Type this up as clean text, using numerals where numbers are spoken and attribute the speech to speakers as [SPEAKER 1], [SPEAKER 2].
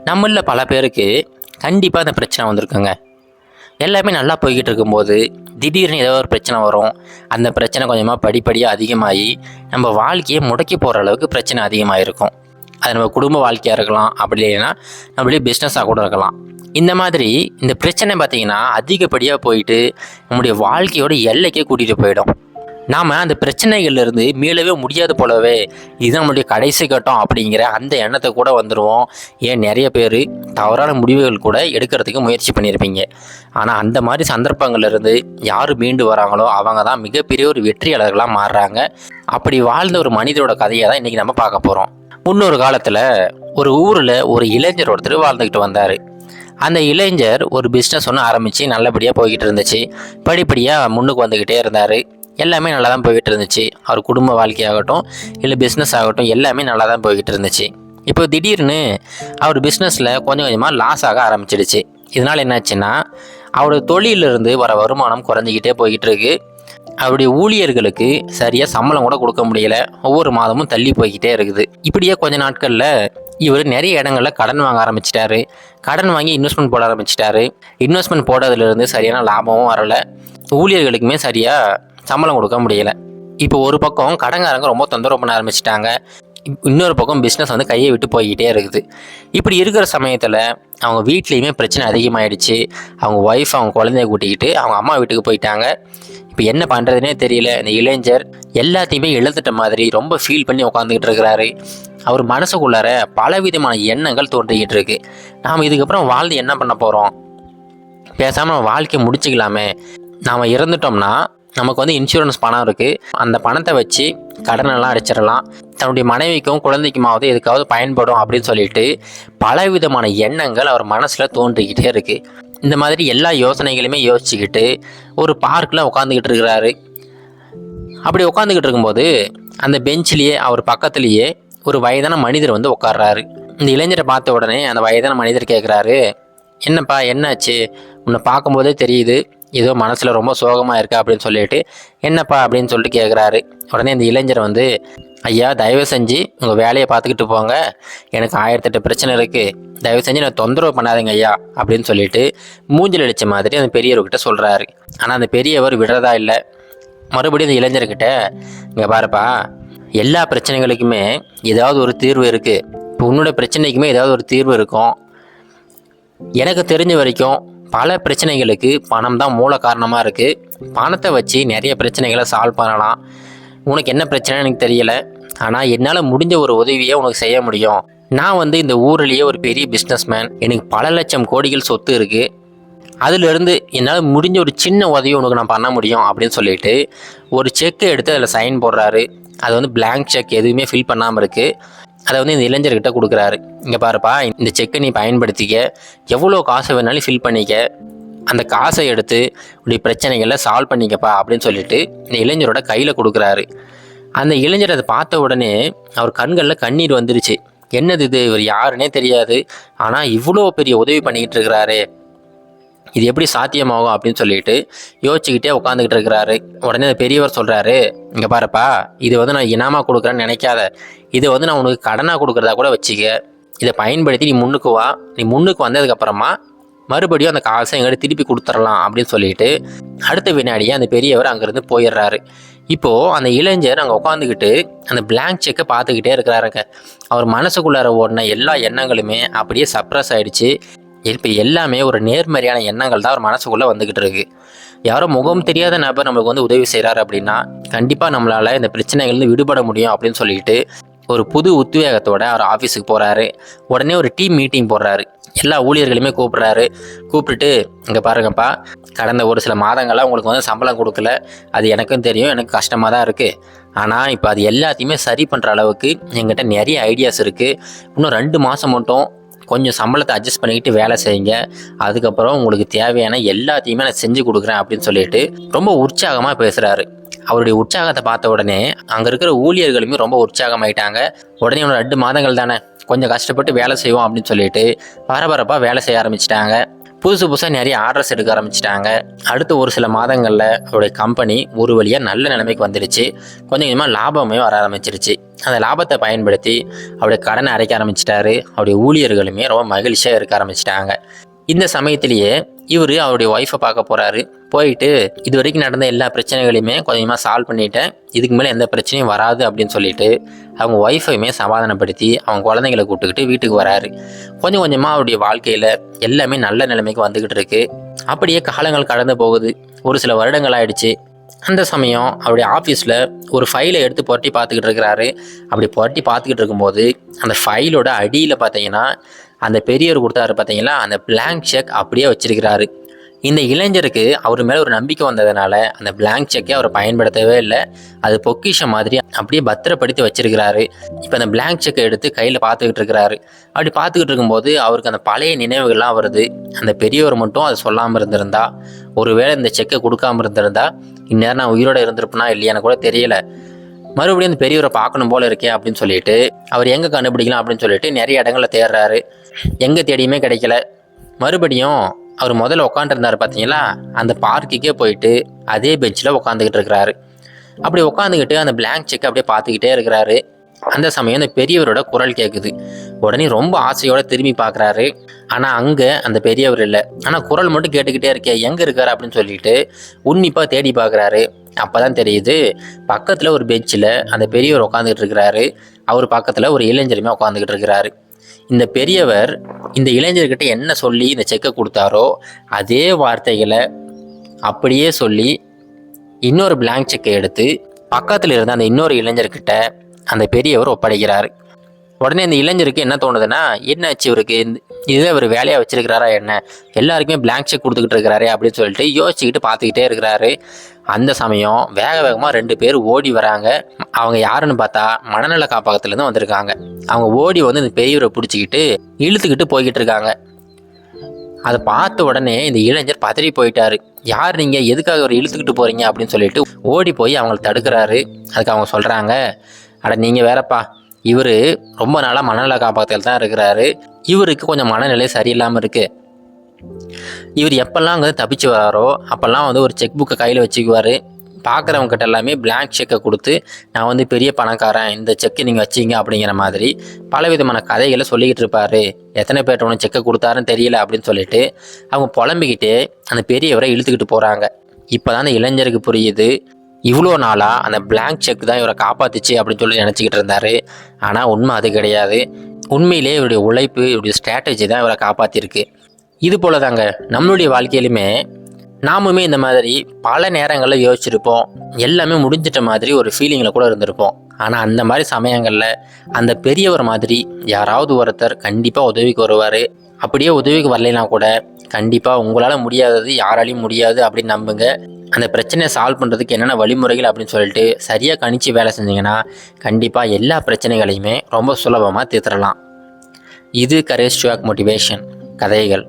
[SPEAKER 1] நம்மள பல பேருக்கு கண்டிப்பாக அந்த பிரச்சனை வந்திருக்குங்க. எல்லாமே நல்லா போய்கிட்டு இருக்கும்போது திடீர்னு ஏதோ ஒரு பிரச்சனை வரும். அந்த பிரச்சனை கொஞ்சமாக படிப்படியாக அதிகமாகி நம்ம வாழ்க்கையை முடக்கி போகிற அளவுக்கு பிரச்சனை அதிகமாக இருக்கும். அது நம்ம குடும்ப வாழ்க்கையாக இருக்கலாம், அப்படி இல்லைன்னா நம்மளே பிஸ்னஸாக கூட இருக்கலாம். இந்த மாதிரி இந்த பிரச்சனை பார்த்திங்கன்னா அதிகப்படியாக போயிட்டு நம்முடைய வாழ்க்கையோட எல்லைக்கே கூட்டிகிட்டு போயிடும். நாம் அந்த பிரச்சனைகள்லேருந்து மீளவே முடியாது போலவே இதுதான் நம்மளுடைய கடைசி கட்டம் அப்படிங்கிற அந்த எண்ணத்தை கூட வந்துடுவோம். ஏன் நிறைய பேர் தவறான முடிவுகள் கூட எடுக்கிறதுக்கு முயற்சி பண்ணியிருப்பீங்க. ஆனால் அந்த மாதிரி சந்தர்ப்பங்கள்லேருந்து யார் மீண்டு வராங்களோ அவங்க தான் மிகப்பெரிய ஒரு வெற்றியாளர்களாக மாறுறாங்க. அப்படி வாழ்ந்த ஒரு மனிதரோட கதையை தான் இன்றைக்கி நம்ம பார்க்க போகிறோம். முன்னொரு காலத்தில் ஒரு ஊரில் ஒரு இளைஞர் ஒருத்தர் வாழ்ந்துக்கிட்டு வந்தார். அந்த இளைஞர் ஒரு பிஸ்னஸ் ஒன்று ஆரம்பித்து நல்லபடியாக போய்கிட்டு இருந்துச்சு. படிப்படியாக முன்னுக்கு வந்துக்கிட்டே இருந்தார். எல்லாமே நல்லா தான் போய்கிட்டு இருந்துச்சு. அவர் குடும்ப வாழ்க்கையாகட்டும் இல்லை பிஸ்னஸ் ஆகட்டும் எல்லாமே நல்லா தான் போய்கிட்டு இருந்துச்சு. இப்போ திடீர்னு அவர் பிஸ்னஸில் கொஞ்சம் கொஞ்சமாக லாஸ் ஆக ஆரம்பிச்சிடுச்சு. இதனால் என்னாச்சுன்னா அவருடைய தொழிலிருந்து வர வருமானம் குறைஞ்சிக்கிட்டே போய்கிட்டு இருக்கு. அவருடைய ஊழியர்களுக்கு சரியாக சம்பளம் கூட கொடுக்க முடியல. ஒவ்வொரு மாதமும் தள்ளி போய்கிட்டே இருக்குது. இப்படியே கொஞ்ச நாட்களில் இவர் நிறைய இடங்களில் கடன் வாங்க ஆரம்பிச்சிட்டாரு. கடன் வாங்கி இன்வெஸ்ட்மெண்ட் போட ஆரம்பிச்சிட்டாரு. இன்வெஸ்ட்மெண்ட் போடுறதுலேருந்து சரியான லாபமும் வரலை. ஊழியர்களுக்குமே சரியாக சம்பளம் கொடுக்க முடியலை. இப்போ ஒரு பக்கம் கடன்காரங்க ரொம்ப தொந்தரவு பண்ண ஆரம்பிச்சிட்டாங்க. இன்னொரு பக்கம் பிஸ்னஸ் வந்து கையை விட்டு போய்கிட்டே இருக்குது. இப்படி இருக்கிற சமயத்தில் அவங்க வீட்லேயுமே பிரச்சனை அதிகமாகிடுச்சு. அவங்க ஒய்ஃப் அவங்க குழந்தைய கூட்டிக்கிட்டு அவங்க அம்மா வீட்டுக்கு போயிட்டாங்க. இப்போ என்ன பண்ணுறதுனே தெரியல. இந்த இளைஞர் எல்லாத்தையுமே இழந்துட்ட மாதிரி ரொம்ப ஃபீல் பண்ணி உட்காந்துக்கிட்டு இருக்கிறாரு. அவர் மனசுக்குள்ளார பலவிதமான எண்ணங்கள் தோன்றிக்கிட்டு இருக்கு. நாம் இதுக்கப்புறம் வாழ்ந்து என்ன பண்ண போகிறோம்? பேசாமல் நம்ம வாழ்க்கையை முடிச்சுக்கலாமே. நாம் இறந்துட்டோம்னா நமக்கு வந்து இன்சூரன்ஸ் பணம் இருக்குது. அந்த பணத்தை வச்சு கடனெல்லாம் அடைச்சிடலாம். தன்னுடைய மனைவிக்கும் குழந்தைக்குமாவது எதுக்காவது பயன்படும் அப்படின்னு சொல்லிட்டு பலவிதமான எண்ணங்கள் அவர் மனசில் தோன்றிக்கிட்டே இருக்குது. இந்த மாதிரி எல்லா யோசனைகளையுமே யோசிச்சுக்கிட்டு ஒரு பார்க்கில் உட்காந்துக்கிட்டு இருக்கிறாரு. அப்படி உட்காந்துக்கிட்டு இருக்கும்போது அந்த பெஞ்சிலேயே அவர் பக்கத்துலேயே ஒரு வயதான மனிதர் வந்து உட்கார்றாரு. இந்த இளைஞரை பார்த்த உடனே அந்த வயதான மனிதர் கேட்குறாரு, என்னப்பா என்னாச்சு? உன்னை பார்க்கும்போதே தெரியுது ஏதோ மனசில் ரொம்ப சோகமாக இருக்கா அப்படின்னு சொல்லிட்டு, என்னப்பா அப்படின்னு சொல்லிட்டு கேட்குறாரு. உடனே இந்த இளைஞர் வந்து, ஐயா தயவு செஞ்சு உங்கள் வேலையை பார்த்துக்கிட்டு போங்க, எனக்கு 1008 பிரச்சனை இருக்குது, தயவு செஞ்சு நான் தொந்தரவு பண்ணாதீங்க ஐயா அப்படின்னு சொல்லிட்டு மூஞ்சில் அடித்த மாதிரி அந்த பெரியவர்கிட்ட சொல்கிறாரு. ஆனால் அந்த பெரியவர் விடுறதா இல்லை. மறுபடியும் இந்த இளைஞர்கிட்ட, இங்கே பாருப்பா, எல்லா பிரச்சனைகளுக்குமே ஏதாவது ஒரு தீர்வு இருக்குது. இப்போ உன்னோட பிரச்சனைக்குமே ஏதாவது ஒரு தீர்வு இருக்கும். எனக்கு தெரிஞ்ச வரைக்கும் பல பிரச்சனைகளுக்கு பணம் தான் மூல காரணமாக இருக்குது. பணத்தை வச்சு நிறைய பிரச்சனைகளை சால்வ் பண்ணலாம். உனக்கு என்ன பிரச்சனைன்னு எனக்கு தெரியலை, ஆனால் என்னால் முடிஞ்ச ஒரு உதவியை உனக்கு செய்ய முடியும். நான் வந்து இந்த ஊரிலேயே ஒரு பெரிய பிஸ்னஸ்மேன். எனக்கு பல லட்சம் கோடிகள் சொத்து இருக்குது. அதிலிருந்து என்னால் முடிஞ்ச ஒரு சின்ன உதவி உனக்கு நான் பண்ண முடியும் அப்படின்னு சொல்லிட்டு ஒரு செக்கை எடுத்து அதில் சைன் போடுறாரு. அது வந்து பிளாங்க் செக், எதுவுமே ஃபில் பண்ணாமல் இருக்குது. அதை வந்து இந்த இளைஞர்கிட்ட கொடுக்குறாரு. இங்கே பாருப்பா, இந்த செக்கை நீ பயன்படுத்திக்க, எவ்வளோ காசை வேணாலும் ஃபில் பண்ணிக்க, அந்த காசை எடுத்து இப்படி பிரச்சனைகளை சால்வ் பண்ணிக்கப்பா அப்படின்னு சொல்லிட்டு இந்த இளைஞரோட கையில் கொடுக்குறாரு. அந்த இளைஞர் அதை பார்த்த உடனே அவர் கண்களில் கண்ணீர் வந்துருச்சு. என்னது இது, இவர் யாருன்னே தெரியாது, ஆனால் இவ்வளோ பெரிய உதவி பண்ணிக்கிட்டு இருக்கிறாரு, இது எப்படி சாத்தியமாகும் அப்படின்னு சொல்லிட்டு யோசிச்சுக்கிட்டே உட்காந்துக்கிட்டு இருக்கிறாரு. உடனே அந்த பெரியவர் சொல்கிறாரு, இங்கே பாருப்பா, இது வந்து நான் இனாமாக கொடுக்குறேன்னு நினைக்காத, இதை வந்து நான் உனக்கு கடனாக கொடுக்குறதா கூட வச்சுக்க. இதை பயன்படுத்தி நீ முன்னுக்கு வா. நீ முன்னுக்கு வந்ததுக்கப்புறமா மறுபடியும் அந்த காசை எங்கிட்ட திருப்பி கொடுத்துடலாம் அப்படின்னு சொல்லிட்டு அடுத்த வினாடியே அந்த பெரியவர் அங்கேருந்து போயிடுறாரு. இப்போது அந்த இளைஞர் அங்கே உட்காந்துக்கிட்டு அந்த பிளாங்க் செக்கை பார்த்துக்கிட்டே இருக்கிறாருங்க. அவர் மனசுக்குள்ளார ஓடின எல்லா எண்ணங்களுமே அப்படியே சப்ரஸ் ஆகிடுச்சு. இப்போ எல்லாமே ஒரு நேர்மறையான எண்ணங்கள் தான் அவர் மனசுக்குள்ளே வந்துக்கிட்டு இருக்கு. யாரோ முகம் தெரியாத நபர் நம்மளுக்கு வந்து உதவி செய்கிறாரு அப்படின்னா கண்டிப்பாக நம்மளால் இந்த பிரச்சனைகள்லேருந்து விடுபட முடியும் அப்படின்னு சொல்லிட்டு ஒரு புது உத்வேகத்தோட அவர் ஆஃபீஸுக்கு போகிறாரு. உடனே ஒரு டீம் மீட்டிங் போடுறாரு. எல்லா ஊழியர்களையுமே கூப்பிட்டுட்டு, இங்கே பாருங்கப்பா, கடந்த ஒரு சில மாதங்களாக உங்களுக்கு வந்து சம்பளம் கொடுக்கல, அது எனக்கும் தெரியும், எனக்கு கஷ்டமாக தான் இருக்குது. ஆனால் இப்போ அது எல்லாத்தையுமே சரி பண்ணுற அளவுக்கு எங்கிட்ட நிறைய ஐடியாஸ் இருக்குது. இன்னும் 2 மாதம் மட்டும் கொஞ்சம் சம்பளத்தை அட்ஜஸ்ட் பண்ணிக்கிட்டு வேலை செய்யுங்க, அதுக்கப்புறம் உங்களுக்கு தேவையான எல்லாத்தையுமே நான் செஞ்சு கொடுக்குறேன் அப்படின்னு சொல்லிட்டு ரொம்ப உற்சாகமாக பேசுகிறாரு. அவருடைய உற்சாகத்தை பார்த்த உடனே அங்கே இருக்கிற ஊழியர்களுமே ரொம்ப உற்சாகமாயிட்டாங்க. உடனே இன்னும் 2 மாதங்கள் தானே, கொஞ்சம் கஷ்டப்பட்டு வேலை செய்வோம் அப்படின்னு சொல்லிட்டு பரபரப்பாக வேலை செய்ய ஆரம்பிச்சிட்டாங்க. புதுசாக நிறைய ஆர்டர்ஸ் எடுக்க ஆரம்பிச்சிட்டாங்க. அடுத்த ஒரு சில மாதங்களில் அவருடைய கம்பெனி ஒரு வழியாக நல்ல நிலைமைக்கு வந்துடுச்சு. கொஞ்சம் கொஞ்சமாக லாபமே வர ஆரம்பிச்சிருச்சு. அந்த லாபத்தை பயன்படுத்தி அவருடைய கடனை அடைக்க ஆரம்பிச்சிட்டாரு. அவருடைய ஊழியர்களுமே ரொம்ப மகிழ்ச்சியாக இருக்க ஆரம்பிச்சிட்டாங்க. இந்த சமயத்திலேயே இவர் அவருடைய ஒய்ஃபை பார்க்க போகிறாரு. போயிட்டு இது வரைக்கும் நடந்த எல்லா பிரச்சனைகளையுமே கொஞ்சமாக சால்வ் பண்ணிட்டேன், இதுக்கு மேலே எந்த பிரச்சனையும் வராது அப்படின்னு சொல்லிட்டு அவங்க ஒய்ஃபையுமே சமாதானப்படுத்தி அவங்க குழந்தைங்களை கூப்பிட்டுக்கிட்டு வீட்டுக்கு வராரு. கொஞ்சம் கொஞ்சமாக அவருடைய வாழ்க்கையில் எல்லாமே நல்ல நிலைமைக்கு வந்துக்கிட்டு இருக்கு. அப்படியே காலங்கள் கடந்து போகுது. ஒரு சில வருடங்கள் ஆயிடுச்சு. அந்த சமயம் அவருடைய ஆஃபீஸில் ஒரு ஃபைலை எடுத்து புரட்டி பார்த்துக்கிட்டு இருக்கிறாரு. அப்படி புரட்டி பார்த்துக்கிட்டு இருக்கும்போது அந்த ஃபைலோட அடியில் பார்த்தீங்கன்னா அந்த பெரியவர் கொடுத்தாரு பார்த்தீங்களா, அந்த பிளாங்க் செக் அப்படியே வச்சிருக்கிறாரு. இந்த இளைஞருக்கு அவர் மேலே ஒரு நம்பிக்கை வந்ததுனால அந்த பிளாங்க் செக்கை அவர் பயன்படுத்தவே இல்லை. அது பொக்கிஷம் மாதிரி அப்படியே பத்திரப்படுத்தி வச்சிருக்கிறாரு. இப்போ அந்த பிளாங்க் செக்கை எடுத்து கையில் பார்த்துக்கிட்டு இருக்கிறாரு. அப்படி பார்த்துக்கிட்டு இருக்கும்போது அவருக்கு அந்த பழைய நினைவுகள்லாம் வருது. அந்த பெரியவர் மட்டும் அதை சொல்லாமல் இருந்திருந்தா, ஒருவேளை இந்த செக்கை கொடுக்காமல் இருந்திருந்தா இந்நேரம் நான் உயிரோடு இருந்திருப்பேனா இல்லையான்னு கூட தெரியல. மறுபடியும் அந்த பெரியவரை பார்க்கணும் போல இருக்கே அப்படின்னு சொல்லிட்டு அவர் எங்கே கண்டுபிடிக்கலாம் அப்படின்னு சொல்லிட்டு நிறைய இடங்களில் தேடுறாரு. எங்கே தேடியுமே கிடைக்கல. மறுபடியும் அவர் முதல்ல உட்காந்துருந்தார் பார்த்தீங்களா, அந்த பார்க்குக்கே போயிட்டு அதே பெஞ்சில் உட்காந்துக்கிட்டு இருக்கிறாரு. அப்படி உட்காந்துக்கிட்டு அந்த பிளாங்க் செக்கை அப்படியே பார்த்துக்கிட்டே இருக்கிறாரு. அந்த சமயம் அந்த பெரியவரோட குரல் கேட்குது. உடனே ரொம்ப ஆசையோடு திரும்பி பார்க்குறாரு. ஆனால் அங்கே அந்த பெரியவர் இல்லை. ஆனால் குரல் மட்டும் கேட்டுக்கிட்டே இருக்கே, எங்கே இருக்காரு அப்படின்னு சொல்லிட்டு உன்னிப்பாக தேடி பார்க்குறாரு. அப்போ தான் தெரியுது, பக்கத்தில் ஒரு பெஞ்சில் அந்த பெரியவர் உட்காந்துக்கிட்டு இருக்கிறாரு. அவர் பக்கத்தில் ஒரு இளைஞருமே உட்காந்துக்கிட்டு இருக்கிறாரு. இந்த பெரியவர் இந்த இளைஞர்கிட்ட என்ன சொல்லி இந்த செக்கை கொடுத்தாரோ அதே வார்த்தைகளை அப்படியே சொல்லி இன்னொரு பிளாங்க் செக்கை எடுத்து பக்கத்தில் இருந்த அந்த இன்னொரு இளைஞர்கிட்ட அந்த பெரியவர் ஒப்படைக்கிறார். உடனே இந்த இளைஞருக்கு என்ன தோணுதுன்னா, என்ன ஆச்சு இவருக்கு, இதே ஒரு வேலையாக வச்சிருக்கிறாரா என்ன, எல்லாருக்குமே பிளாங்க் செக் கொடுத்துக்கிட்டு இருக்கிறாரு அப்படின்னு சொல்லிட்டு யோசிச்சுக்கிட்டு பார்த்துக்கிட்டே இருக்கிறாரு. அந்த சமயம் வேகமாக 2 பேர் ஓடி வராங்க. அவங்க யாருன்னு பார்த்தா மனநல காப்பகத்துலேருந்து வந்திருக்காங்க. அவங்க ஓடி வந்து இந்த பெரியவரை பிடிச்சிக்கிட்டு இழுத்துக்கிட்டு போய்கிட்டு இருக்காங்க. அதை பார்த்த உடனே இந்த இளைஞர் பதறி போயிட்டாரு. யார் நீங்கள், எதுக்காக ஒரு இழுத்துக்கிட்டு போகிறீங்க அப்படின்னு சொல்லிட்டு ஓடி போய் அவங்களை தடுக்கிறாரு. அதுக்கு அவங்க சொல்கிறாங்க, அட நீங்கள் வேறப்பா, இவர் ரொம்ப நாளாக மனநல காப்பகத்தில் தான் இருக்கிறாரு. இவருக்கு கொஞ்சம் மனநிலை சரியில்லாமல் இருக்குது. இவர் எப்பெல்லாம் அங்கே தப்பிச்சு வராரோ அப்போல்லாம் வந்து ஒரு செக் புக்கை கையில் வச்சுக்குவார். பார்க்குறவங்க கிட்ட எல்லாமே பிளாங்க் செக்கை கொடுத்து, நான் வந்து பெரிய பணக்காரன், இந்த செக்கை நீங்கள் வச்சிங்க அப்படிங்கிற மாதிரி பலவிதமான கதைகளை சொல்லிக்கிட்டு இருப்பார். எத்தனை பேர்ட்ட ஒன்று செக்கை கொடுத்தாருன்னு தெரியல அப்படின்னு சொல்லிட்டு அவங்க புலம்பிக்கிட்டு அந்த பெரியவரை இழுத்துக்கிட்டு போகிறாங்க. இப்போ தான் அந்த இளைஞருக்கு புரியுது, இவ்வளோ நாளாக அந்த பிளாங்க் செக் தான் இவரை காப்பாற்றுச்சு அப்படின்னு சொல்லி நினச்சிக்கிட்டு இருந்தார். ஆனால் உண்மை அது கிடையாது. உண்மையிலே இவருடைய உழைப்பு, இவருடைய ஸ்ட்ராட்டஜி தான் இவரை காப்பாற்றிருக்கு. இது போல தாங்க நம்மளுடைய வாழ்க்கையிலுமே நாமுமே இந்த மாதிரி பல நேரங்களில் யோசிச்சிருப்போம். எல்லாமே முடிஞ்சிட்ட மாதிரி ஒரு ஃபீலிங்கில் கூட இருந்திருப்போம். ஆனால் அந்த மாதிரி சமயங்களில் அந்த பெரியவர் மாதிரி யாராவது ஒருத்தர் கண்டிப்பாக உதவிக்கு வருவார். அப்படியே உதவிக்கு வரலைன்னா கூட கண்டிப்பாக உங்களால் முடியாதது யாராலையும் முடியாது அப்படின்னு நம்புங்க. அந்த பிரச்சனையை சால்வ் பண்ணுறதுக்கு என்னென்ன வழிமுறைகள் அப்படின்னு சொல்லிட்டு சரியாக கணிச்சு வேலை செஞ்சிங்கன்னா கண்டிப்பாக எல்லா பிரச்சனைகளையுமே ரொம்ப சுலபமாக தீர்த்துடலாம். இது கரேஜ் டு ஆக்ட் மோட்டிவேஷன் கதைகள்.